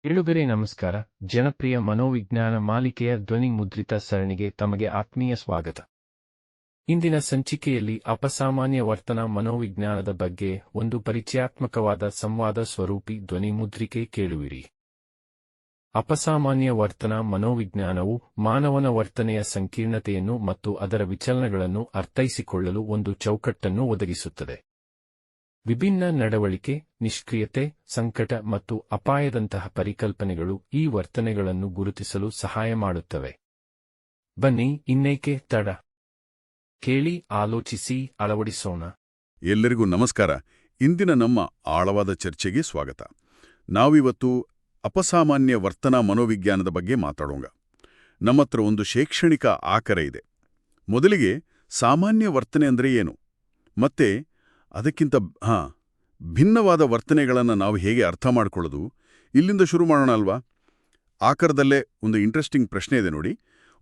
ಕೇಳುಗರೆ ನಮಸ್ಕಾರ. ಜನಪ್ರಿಯ ಮನೋವಿಜ್ಞಾನ ಮಾಲಿಕೆಯ ಧ್ವನಿ ಮುದ್ರಿತ ಸರಣಿಗೆ ತಮಗೆ ಆತ್ಮೀಯ ಸ್ವಾಗತ. ಇಂದಿನ ಸಂಚಿಕೆಯಲ್ಲಿ ಅಪಸಾಮಾನ್ಯ ವರ್ತನ ಮನೋವಿಜ್ಞಾನದ ಬಗ್ಗೆ ಒಂದು ಪರಿಚಯಾತ್ಮಕವಾದ ಸಂವಾದ ಸ್ವರೂಪಿ ಧ್ವನಿ ಮುದ್ರಿಕೆ ಕೇಳುವಿರಿ. ಅಪಸಾಮಾನ್ಯ ವರ್ತನ ಮನೋವಿಜ್ಞಾನವು ಮಾನವನ ವರ್ತನೆಯ ಸಂಕೀರ್ಣತೆಯನ್ನು ಮತ್ತು ಅದರ ವಿಚಲನಗಳನ್ನು ಅರ್ಥೈಸಿಕೊಳ್ಳಲು ಒಂದು ಚೌಕಟ್ಟನ್ನು ಒದಗಿಸುತ್ತದೆ. ವಿಭಿನ್ನ ನಡವಳಿಕೆ, ನಿಷ್ಕ್ರಿಯತೆ, ಸಂಕಟ ಮತ್ತು ಅಪಾಯದಂತಹ ಪರಿಕಲ್ಪನೆಗಳು ಈ ವರ್ತನೆಗಳನ್ನು ಗುರುತಿಸಲು ಸಹಾಯ ಮಾಡುತ್ತವೆ. ಬನ್ನಿ, ಇನ್ನೇಕೆ ತಡ? ಕೇಳಿ, ಆಲೋಚಿಸಿ, ಅಳವಡಿಸೋಣ. ಎಲ್ಲರಿಗೂ ನಮಸ್ಕಾರ. ಇಂದಿನ ನಮ್ಮ ಆಳವಾದ ಚರ್ಚೆಗೆ ಸ್ವಾಗತ. ನಾವಿವತ್ತು ಅಪಸಾಮಾನ್ಯ ವರ್ತನಾ ಮನೋವಿಜ್ಞಾನದ ಬಗ್ಗೆ ಮಾತಾಡೋಣ. ನಮ್ಮತ್ರ ಒಂದು ಶೈಕ್ಷಣಿಕ ಆಕರ ಇದೆ. ಮೊದಲಿಗೆ ಸಾಮಾನ್ಯ ವರ್ತನೆ ಅಂದರೆ ಏನು, ಮತ್ತೆ ಅದಕ್ಕಿಂತ ಭಿನ್ನವಾದ ವರ್ತನೆಗಳನ್ನು ನಾವು ಹೇಗೆ ಅರ್ಥ ಮಾಡ್ಕೊಳ್ಳೋದು, ಇಲ್ಲಿಂದ ಶುರು ಮಾಡೋಣ ಅಲ್ವಾ? ಆಕರದಲ್ಲೇ ಒಂದು ಇಂಟ್ರೆಸ್ಟಿಂಗ್ ಪ್ರಶ್ನೆ ಇದೆ ನೋಡಿ.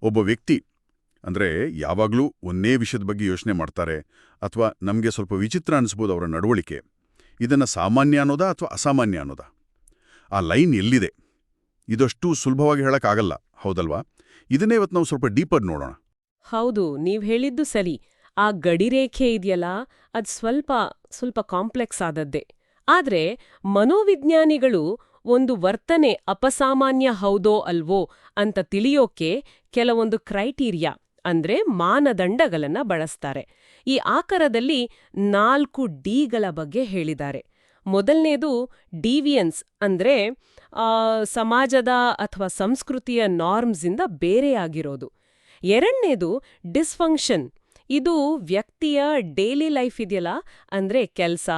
ಒಬ್ಬ ವ್ಯಕ್ತಿ ಅಂದರೆ ಯಾವಾಗಲೂ ಒಂದೇ ವಿಷಯದ ಬಗ್ಗೆ ಯೋಚನೆ ಮಾಡ್ತಾರೆ, ಅಥವಾ ನಮಗೆ ಸ್ವಲ್ಪ ವಿಚಿತ್ರ ಅನಿಸ್ಬೋದು ಅವರ ನಡವಳಿಕೆ. ಇದನ್ನು ಸಾಮಾನ್ಯ ಅನ್ನೋದಾ ಅಥವಾ ಅಸಾಮಾನ್ಯ ಅನ್ನೋದಾ? ಆ ಲೈನ್ ಎಲ್ಲಿದೆ? ಇದಷ್ಟು ಸುಲಭವಾಗಿ ಹೇಳೋಕ್ಕಾಗಲ್ಲ, ಹೌದಲ್ವಾ? ಇದನ್ನೇ ಇವತ್ತು ನಾವು ಸ್ವಲ್ಪ ಡೀಪರ್ ನೋಡೋಣ. ಹೌದು, ನೀವ್ ಹೇಳಿದ್ದು ಸರಿ. ಆ ಗಡಿರೇಖೆ ಇದೆಯಲ್ಲ, ಅದು ಸ್ವಲ್ಪ ಕಾಂಪ್ಲೆಕ್ಸ್ ಆದದ್ದೇ. ಆದ್ರೆ ಮನೋವಿಜ್ಞಾನಿಗಳು ಒಂದು ವರ್ತನೆ ಅಪಸಾಮಾನ್ಯ ಹೌದೋ ಅಲ್ವೋ ಅಂತ ತಿಳಿಯೋಕೆ ಕೆಲವೊಂದು ಕ್ರೈಟೀರಿಯಾ ಅಂದ್ರೆ ಮಾನದಂಡಗಳನ್ನ ಬಳಸ್ತಾರೆ. ಈ ಆಕರದಲ್ಲಿ 4 ಡಿಗಳ ಬಗ್ಗೆ ಹೇಳಿದ್ದಾರೆ. ಮೊದಲನೇದು ಡಿವಿಯನ್ಸ್, ಅಂದ್ರೆ ಸಮಾಜದ ಅಥವಾ ಸಂಸ್ಕೃತಿಯ ನಾರ್ಮ್ಸಿಂದ ಬೇರೆಯಾಗಿರೋದು. ಎರಡನೇದು ಡಿಸ್ಫಂಕ್ಷನ್, ಇದು ವ್ಯಕ್ತಿಯ ಡೈಲಿ ಲೈಫ್ ಇದೆಯಲ್ಲ, ಅಂದ್ರೆ ಕೆಲಸ,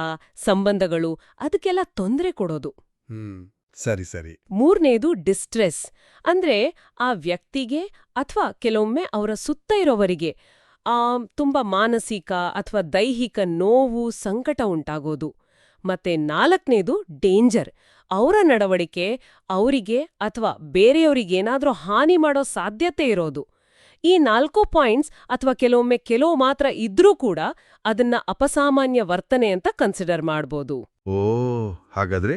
ಸಂಬಂಧಗಳು, ಅದಕ್ಕೆಲ್ಲ ತೊಂದರೆ ಕೊಡೋದು. ಸರಿ ಸರಿ. ಮೂರನೇದು ಡಿಸ್ಟ್ರೆಸ್, ಅಂದ್ರೆ ಆ ವ್ಯಕ್ತಿಗೆ ಅಥವಾ ಕೆಲವೊಮ್ಮೆ ಅವರ ಸುತ್ತ ಇರೋವರಿಗೆ ತುಂಬಾ ಮಾನಸಿಕ ಅಥವಾ ದೈಹಿಕ ನೋವು, ಸಂಕಟ ಉಂಟಾಗೋದು. ಮತ್ತೆ ನಾಲ್ಕನೇದು ಡೇಂಜರ್, ಅವರ ನಡವಳಿಕೆ ಅವರಿಗೆ ಅಥವಾ ಬೇರೆಯವರಿಗೇನಾದ್ರೂ ಹಾನಿ ಮಾಡೋ ಸಾಧ್ಯತೆ ಇರೋದು. ಈ 4 ಪಾಯಿಂಟ್ಸ್ ಅಥವಾ ಕೆಲವೊಮ್ಮೆ ಕೆಲವು ಮಾತ್ರ ಇದ್ರೂ ಕೂಡ ಅದನ್ನ ಅಪಸಾಮಾನ್ಯ ವರ್ತನೆ ಅಂತ ಕನ್ಸಿಡರ್ ಮಾಡ್ಬೋದು. ಓ, ಹಾಗಾದ್ರೆ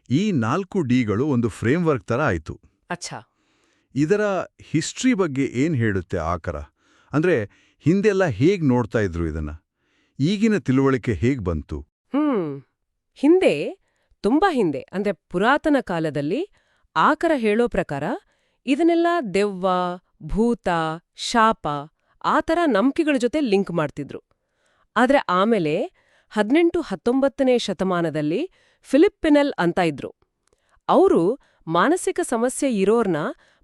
ಈ 4 ಡಿಗಳು ಒಂದು ಫ್ರೇಮ್ವರ್ಕ್ ತರ ಆಯ್ತು. ಅಚ್ಛಾ, ಇದರ ಹಿಸ್ಟ್ರಿ ಬಗ್ಗೆ ಏನ್ ಹೇಳುತ್ತೆ ಆಕರ? ಅಂದ್ರೆ ಹಿಂದೆಲ್ಲ ಹೇಗ್ ನೋಡ್ತಾ ಇದ್ರು ಇದನ್ನ? ಈಗಿನ ತಿಳುವಳಿಕೆ ಹೇಗ್ ಬಂತು? ಹಿಂದೆ, ತುಂಬಾ ಹಿಂದೆ, ಅಂದ್ರೆ ಪುರಾತನ ಕಾಲದಲ್ಲಿ ಆಕರ ಹೇಳೋ ಪ್ರಕಾರ ಇದನ್ನೆಲ್ಲ ದೆವ್ವ, ಭೂತ, ಶಾಪ ಆ ಥರ ನಂಬಿಕೆಗಳ ಜೊತೆ ಲಿಂಕ್ ಮಾಡ್ತಿದ್ರು. ಆದ್ರೆ ಆಮೇಲೆ 18-19ನೇ ಶತಮಾನದಲ್ಲಿ ಫಿಲಿಪ್ ಪಿನೆಲ್ ಅಂತ ಇದ್ರು. ಅವರು ಮಾನಸಿಕ ಸಮಸ್ಯೆ ಇರೋರ್ನ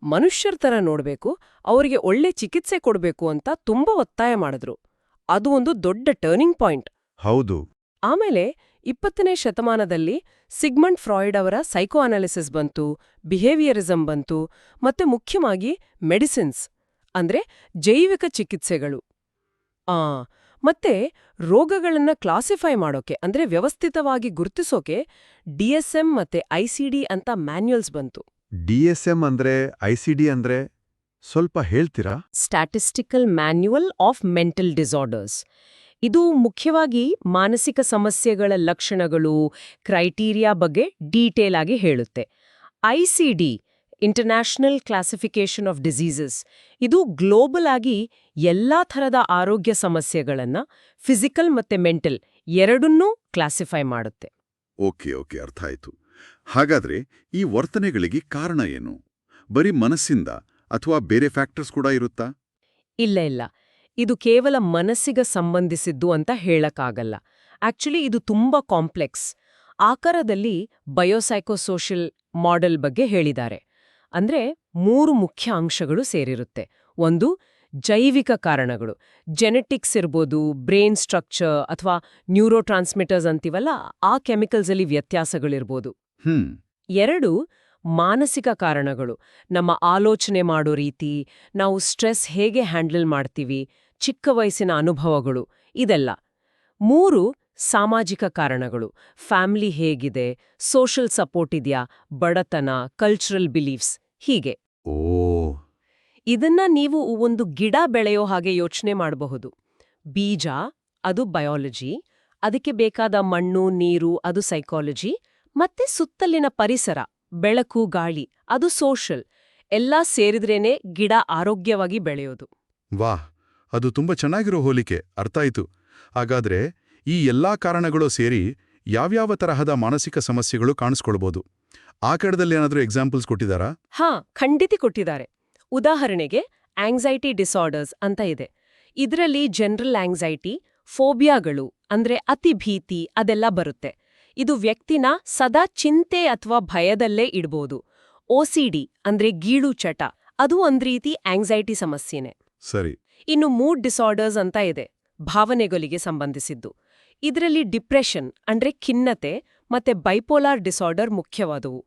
ಮನುಷ್ಯರ ಥರ ನೋಡ್ಬೇಕು, ಅವರಿಗೆ ಒಳ್ಳೆ ಚಿಕಿತ್ಸೆ ಕೊಡ್ಬೇಕು ಅಂತ ತುಂಬಾ ಒತ್ತಾಯ ಮಾಡಿದ್ರು. ಅದು ಒಂದು ದೊಡ್ಡ ಟರ್ನಿಂಗ್ ಪಾಯಿಂಟ್. ಹೌದು. ಆಮೇಲೆ 20ನೇ ಶತಮಾನದಲ್ಲಿ ಸಿಗ್ಮಂಡ್ ಫ್ರಾಯ್ಡ್ ಅವರ ಸೈಕೋ ಅನಾಲಿಸಿಸ್ ಬಂತು, ಬಿಹೇವಿಯರಿಸಂ ಬಂತು, ಮತ್ತೆ ಮುಖ್ಯವಾಗಿ ಮೆಡಿಸಿನ್ಸ್ ಅಂದ್ರೆ ಜೈವಿಕ ಚಿಕಿತ್ಸೆಗಳು. ಮತ್ತೆ ರೋಗಗಳನ್ನ ಕ್ಲಾಸಿಫೈ ಮಾಡೋಕೆ ಅಂದ್ರೆ ವ್ಯವಸ್ಥಿತವಾಗಿ ಗುರುತಿಸೋಕೆ DSM ಮತ್ತೆ ICD ಅಂತ ಮ್ಯಾನ್ಯುಯಲ್ಸ್ ಬಂತು. DSM ಅಂದ್ರೆ ICD ಅಂದ್ರೆ ಸ್ವಲ್ಪ ಹೇಳ್ತೀರಾ? Statistical manual of mental disorders. ಇದು ಮುಖ್ಯವಾಗಿ ಮಾನಸಿಕ ಸಮಸ್ಯೆಗಳ ಲಕ್ಷಣಗಳು, ಕ್ರೈಟೀರಿಯಾ ಬಗ್ಗೆ ಡೀಟೇಲ್ ಆಗಿ ಹೇಳುತ್ತೆ. ICD, international classification of diseases, ಇದು ಗ್ಲೋಬಲ್ ಆಗಿ ಎಲ್ಲಾ ಥರದ ಆರೋಗ್ಯ ಸಮಸ್ಯೆಗಳನ್ನ ಫಿಸಿಕಲ್ ಮತ್ತೆ ಮೆಂಟಲ್ ಎರಡನ್ನೂ ಕ್ಲಾಸಿಫೈ ಮಾಡುತ್ತೆ. ಓಕೆ, ಅರ್ಥ ಆಯ್ತು. ಹಾಗಾದ್ರೆ ಈ ವರ್ತನೆಗಳಿಗೆ ಕಾರಣ ಏನು? ಬರೀ ಮನಸ್ಸಿಂದ ಅಥವಾ ಬೇರೆ ಫ್ಯಾಕ್ಟರ್ಸ್ ಕೂಡ ಇರುತ್ತಾ? ಇಲ್ಲ, ಇದು ಕೇವಲ ಮನಸ್ಸಿಗೆ ಸಂಬಂಧಿಸಿದ್ದು ಅಂತ ಹೇಳಕ್ಕಾಗಲ್ಲ. ಆಕ್ಚುಲಿ ಇದು ತುಂಬಾ ಕಾಂಪ್ಲೆಕ್ಸ್. ಆಕಾರದಲ್ಲಿ ಬಯೋಸೈಕೋಸೋಷಿಯಲ್ ಮಾಡೆಲ್ ಬಗ್ಗೆ ಹೇಳಿದ್ದಾರೆ. ಅಂದ್ರೆ 3 ಮುಖ್ಯ ಅಂಶಗಳು ಸೇರಿರುತ್ತೆ. ಒಂದು, ಜೈವಿಕ ಕಾರಣಗಳು, ಜೆನೆಟಿಕ್ಸ್ ಇರ್ಬೋದು, ಬ್ರೈನ್ ಸ್ಟ್ರಕ್ಚರ್ ಅಥವಾ ನ್ಯೂರೋ ಟ್ರಾನ್ಸ್ಮಿಟರ್ಸ್ ಅಂತೀವಲ್ಲ, ಆ ಕೆಮಿಕಲ್ಸ್ ಅಲ್ಲಿ ವ್ಯತ್ಯಾಸಗಳಿರ್ಬೋದು. 2, ಮಾನಸಿಕ ಕಾರಣಗಳು, ನಮ್ಮ ಆಲೋಚನೆ ಮಾಡೋ ರೀತಿ, ನಾವು ಸ್ಟ್ರೆಸ್ ಹೇಗೆ ಹ್ಯಾಂಡಲ್ ಮಾಡ್ತೀವಿ, ಚಿಕ್ಕ ವಯಸ್ಸಿನ ಅನುಭವಗಳು, ಇದೆಲ್ಲ. 3, ಸಾಮಾಜಿಕ ಕಾರಣಗಳು, ಫ್ಯಾಮಿಲಿ ಹೇಗಿದೆ, ಸೋಷಲ್ ಸಪೋರ್ಟ್ ಇದೆಯಾ, ಬಡತನ, ಕಲ್ಚರಲ್ ಬಿಲೀಫ್ಸ್, ಹೀಗೆ. ಇದನ್ನ ನೀವು ಒಂದು ಗಿಡ ಬೆಳೆಯೋ ಹಾಗೆ ಯೋಚನೆ ಮಾಡಬಹುದು. ಬೀಜ, ಅದು ಬಯಾಲಜಿ, ಅದಕ್ಕೆ ಬೇಕಾದ ಮಣ್ಣು, ನೀರು, ಅದು ಸೈಕಾಲಜಿ, ಮತ್ತೆ ಸುತ್ತಲಿನ ಪರಿಸರ, ಬೆಳಕು, ಗಾಳಿ, ಅದು ಸೋಷಲ್. ಎಲ್ಲ ಸೇರಿದ್ರೇನೆ ಗಿಡ ಆರೋಗ್ಯವಾಗಿ ಬೆಳೆಯೋದು. ವಾಹ್, ಅದು ತುಂಬ ಚೆನ್ನಾಗಿರೋ ಹೋಲಿಕೆ, ಅರ್ಥಾಯ್ತು. ಹಾಗಾದ್ರೆ ಈ ಎಲ್ಲಾ ಕಾರಣಗಳು ಸೇರಿ ಯಾವ್ಯಾವ ತರಹದ ಮಾನಸಿಕ ಸಮಸ್ಯೆಗಳು ಕಾಣಿಸ್ಕೊಳ್ಬೋದು? ಆ ಕಡೆದಲ್ಲಿ ಏನಾದರೂ ಎಕ್ಸಾಂಪಲ್ಸ್ ಕೊಟ್ಟಿದ್ದಾರಾ? ಖಂಡಿತ ಕೊಟ್ಟಿದ್ದಾರೆ. ಉದಾಹರಣೆಗೆ ಆಂಗ್ಸೈಟಿ ಡಿಸಾರ್ಡರ್ಸ್ ಅಂತ ಇದೆ. ಇದರಲ್ಲಿ ಜನರಲ್ ಆಂಗ್ಸೈಟಿ, ಫೋಬಿಯಾಗಳು ಅಂದ್ರೆ ಅತಿ ಭೀತಿ ಅದೆಲ್ಲ ಬರುತ್ತೆ. ಇದು ವ್ಯಕ್ತಿನ ಸದಾ ಚಿಂತೆ ಅಥವಾ ಭಯದಲ್ಲೇ ಇಡ್ಬೋದು. OCD ಅಂದ್ರೆ ಗೀಳು ಚಟ, ಅದು ಒಂದ್ ರೀತಿ ಆಂಗ್ಸೈಟಿ ಸಮಸ್ಯೆನೆ. ಸರಿ. ಇನ್ನು ಮೂಡ್ ಡಿಸಾರ್ಡರ್ಸ್ ಅಂತ ಇದೆ, ಭಾವನೆಗಳಿಗೆ ಸಂಬಂಧಿಸಿದ್ದು. ಇದರಲ್ಲಿ ಡಿಪ್ರೆಷನ್ ಅಂದ್ರೆ ಖಿನ್ನತೆ ಮತ್ತೆ ಬೈಪೋಲಾರ್ ಡಿಸಾರ್ಡರ್ ಮುಖ್ಯವಾದವು.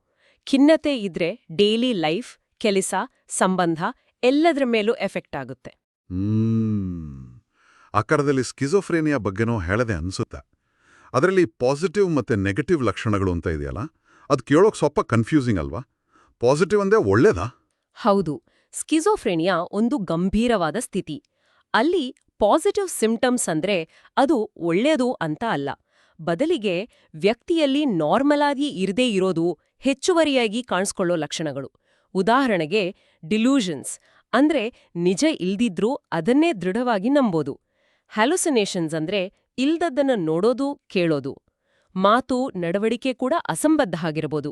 ಖಿನ್ನತೆ ಇದ್ರೆ ಡೈಲಿ ಲೈಫ್, ಕೆಲಸ, ಸಂಬಂಧ ಎಲ್ಲದರ ಮೇಲೂ ಎಫೆಕ್ಟ್ ಆಗುತ್ತೆ. ಆಕಾರದಲ್ಲಿ ಸ್ಕಿಜೋಫ್ರೇನಿಯಾ ಬಗ್ಗೆನೂ ಹೇಳದೆ ಅನ್ಸುತ್ತೆ. ಅದರಲ್ಲಿ ಪಾಸಿಟಿವ್ ಮತ್ತೆ ನೆಗೆಟಿವ್ ಲಕ್ಷಣಗಳು ಅಂತ ಇದೆಯಲ್ಲ, ಅದು ಕೇಳೋಕ್ ಸ್ವಲ್ಪ ಕನ್ಫ್ಯೂಸಿಂಗ್ ಅಲ್ವಾ? ಪಾಸಿಟಿವ್ ಅಂದೇ ಒಳ್ಳೇದಾ? ಹೌದು, ಸ್ಕಿಜೋಫ್ರೇನಿಯಾ ಒಂದು ಗಂಭೀರವಾದ ಸ್ಥಿತಿ. ಅಲ್ಲಿ ಪಾಸಿಟಿವ್ ಸಿಂಪ್ಟಮ್ಸ್ ಅಂದ್ರೆ ಅದು ಒಳ್ಳೆಯದು ಅಂತ ಅಲ್ಲ. ಬದಲಿಗೆ ವ್ಯಕ್ತಿಯಲ್ಲಿ ನಾರ್ಮಲ್ ಆಗಿ ಇರದೇ ಇರೋದು ಹೆಚ್ಚುವರಿಯಾಗಿ ಕಾಣಿಸ್ಕೊಳ್ಳೋ ಲಕ್ಷಣಗಳು. ಉದಾಹರಣೆಗೆ ಡಿಲ್ಯೂಷನ್ಸ್ ಅಂದ್ರೆ ನಿಜ ಇಲ್ದಿದ್ರೂ ಅದನ್ನೇ ದೃಢವಾಗಿ ನಂಬೋದು. ಹ್ಯಾಲುಸಿನೇಷನ್ಸ್ ಅಂದ್ರೆ ಇಲ್ದದ್ದನ್ನ ನೋಡೋದು, ಕೇಳೋದು. ಮಾತು, ನಡವಳಿಕೆ ಕೂಡ ಅಸಂಬದ್ಧ ಆಗಿರಬಹುದು.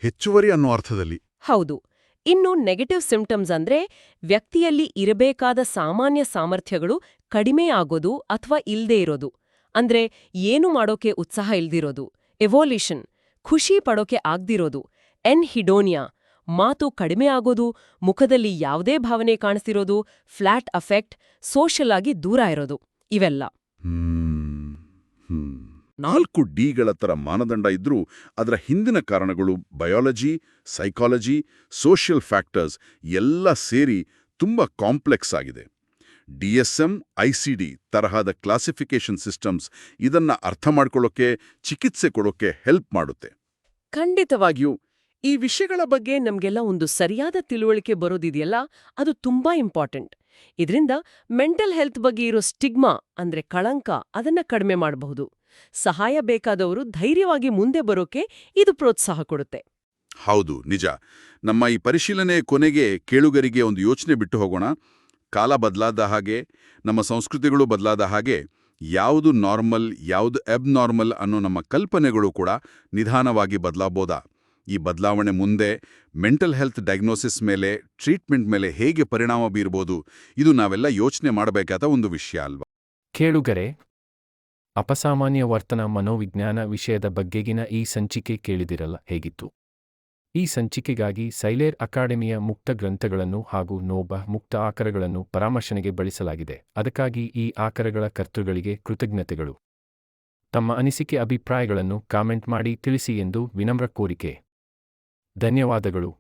ಹೆಚ್ಚುವರಿ ಅನ್ನೋ ಅರ್ಥದಲ್ಲಿ. ಹೌದು. ಇನ್ನು ನೆಗೆಟಿವ್ ಸಿಂಪ್ಟಮ್ಸ್ ಅಂದ್ರೆ ವ್ಯಕ್ತಿಯಲ್ಲಿ ಇರಬೇಕಾದ ಸಾಮಾನ್ಯ ಸಾಮರ್ಥ್ಯಗಳು ಕಡಿಮೆ ಆಗೋದು ಅಥವಾ ಇಲ್ದೇ ಇರೋದು. ಅಂದ್ರೆ ಏನು ಮಾಡೋಕೆ ಉತ್ಸಾಹ ಇಲ್ದಿರೋದು. ಎವೋಲ್ಯೂಷನ್, ಖುಷಿ ಪಡೋಕೆ ಆಗ್ದಿರೋದು. ಎನ್ಹಿಡೋನಿಯಾ, ಮಾತು ಕಡಿಮೆ ಆಗೋದು, ಮುಖದಲ್ಲಿ ಯಾವುದೇ ಭಾವನೆ ಕಾಣಿಸ್ತಿರೋದು. ಫ್ಲಾಟ್ ಅಫೆಕ್ಟ್, ಸೋಷಲ್ ಆಗಿ ದೂರ ಇರೋದು. ಇವೆಲ್ಲ 4 ಡಿಗಳ ತರ ಮಾನದಂಡ ಇದ್ರೂ ಅದರ ಹಿಂದಿನ ಕಾರಣಗಳು ಬಯಾಲಜಿ, ಸೈಕಾಲಜಿ, ಸೋಷಿಯಲ್ ಫ್ಯಾಕ್ಟರ್ಸ್ ಎಲ್ಲ ಸೇರಿ ತುಂಬಾ ಕಾಂಪ್ಲೆಕ್ಸ್ ಆಗಿದೆ. DSM, ICD ತರಹದ ಕ್ಲಾಸಿಫಿಕೇಶನ್ ಸಿಸ್ಟಮ್ಸ್ ಇದನ್ನ ಅರ್ಥ ಮಾಡ್ಕೊಳ್ಳೋಕೆ, ಚಿಕಿತ್ಸೆ ಕೊಡೋಕೆ ಹೆಲ್ಪ್ ಮಾಡುತ್ತೆ. ಖಂಡಿತವಾಗಿಯೂ ಈ ವಿಷಯಗಳ ಬಗ್ಗೆ ನಮ್ಗೆಲ್ಲ ಒಂದು ಸರಿಯಾದ ತಿಳುವಳಿಕೆ ಬರೋದಿದೆಯಲ್ಲ, ಅದು ತುಂಬಾ ಇಂಪಾರ್ಟೆಂಟ್. ಇದರಿಂದ ಮೆಂಟಲ್ ಹೆಲ್ತ್ ಬಗ್ಗೆ ಇರೋ ಸ್ಟಿಗ್ಮಾ ಅಂದ್ರೆ ಕಳಂಕ ಅದನ್ನ ಕಡಿಮೆ ಮಾಡಬಹುದು. ಸಹಾಯ ಬೇಕಾದವರು ಧೈರ್ಯವಾಗಿ ಮುಂದೆ ಬರೋಕೆ ಇದು ಪ್ರೋತ್ಸಾಹ ಕೊಡುತ್ತೆ. ಹೌದು, ನಿಜ. ನಮ್ಮ ಈ ಪರಿಶೀಲನೆ ಕೊನೆಗೆ ಕೇಳುಗರಿಗೆ ಒಂದು ಯೋಚನೆ ಬಿಟ್ಟು ಹೋಗೋಣ. ಕಾಲ ಬದಲಾದ ಹಾಗೆ, ನಮ್ಮ ಸಂಸ್ಕೃತಿಗಳು ಬದಲಾದ ಹಾಗೆ, ಯಾವುದು ನಾರ್ಮಲ್, ಯಾವುದು ಅಬ್ನಾರ್ಮಲ್ ಅನ್ನೋ ನಮ್ಮ ಕಲ್ಪನೆಗಳು ಕೂಡ ನಿಧಾನವಾಗಿ ಬದಲಾಬೋದಾ? ಈ ಬದಲಾವಣೆ ಮುಂದೆ ಮೆಂಟಲ್ ಹೆಲ್ತ್ ಡಯಾಗ್ನೋಸಿಸ್ ಮೇಲೆ, ಟ್ರೀಟ್ಮೆಂಟ್ ಮೇಲೆ ಹೇಗೆ ಪರಿಣಾಮ ಬೀರ್ಬೋದು? ಇದು ನಾವೆಲ್ಲ ಯೋಚನೆ ಮಾಡಬೇಕಾದ ಒಂದು ವಿಷಯ ಅಲ್ವಾ? ಕೇಳುಗರೆ, ಅಪಸಾಮಾನ್ಯ ವರ್ತನ ಮನೋವಿಜ್ಞಾನ ವಿಷಯದ ಬಗ್ಗೆಗಿನ ಈ ಸಂಚಿಕೆ ಕೇಳಿದಿರಲ್ಲ, ಹೇಗಿತ್ತು? ಈ ಸಂಚಿಕೆಗಾಗಿ ಸೈಲೇರ್ ಅಕಾಡೆಮಿಯ ಮುಕ್ತ ಗ್ರಂಥಗಳನ್ನು ಹಾಗೂ ನೋಬ ಮುಕ್ತ ಆಕರಗಳನ್ನು ಪರಾಮರ್ಶನೆಗೆ ಬಳಸಲಾಗಿದೆ. ಅದಕ್ಕಾಗಿ ಈ ಆಕರಗಳ ಕರ್ತೃಗಳಿಗೆ ಕೃತಜ್ಞತೆಗಳು. ತಮ್ಮ ಅನಿಸಿಕೆ ಅಭಿಪ್ರಾಯಗಳನ್ನು ಕಾಮೆಂಟ್ ಮಾಡಿ ತಿಳಿಸಿ ಎಂದು ವಿನಮ್ರ ಕೋರಿಕೆ. ಧನ್ಯವಾದಗಳು.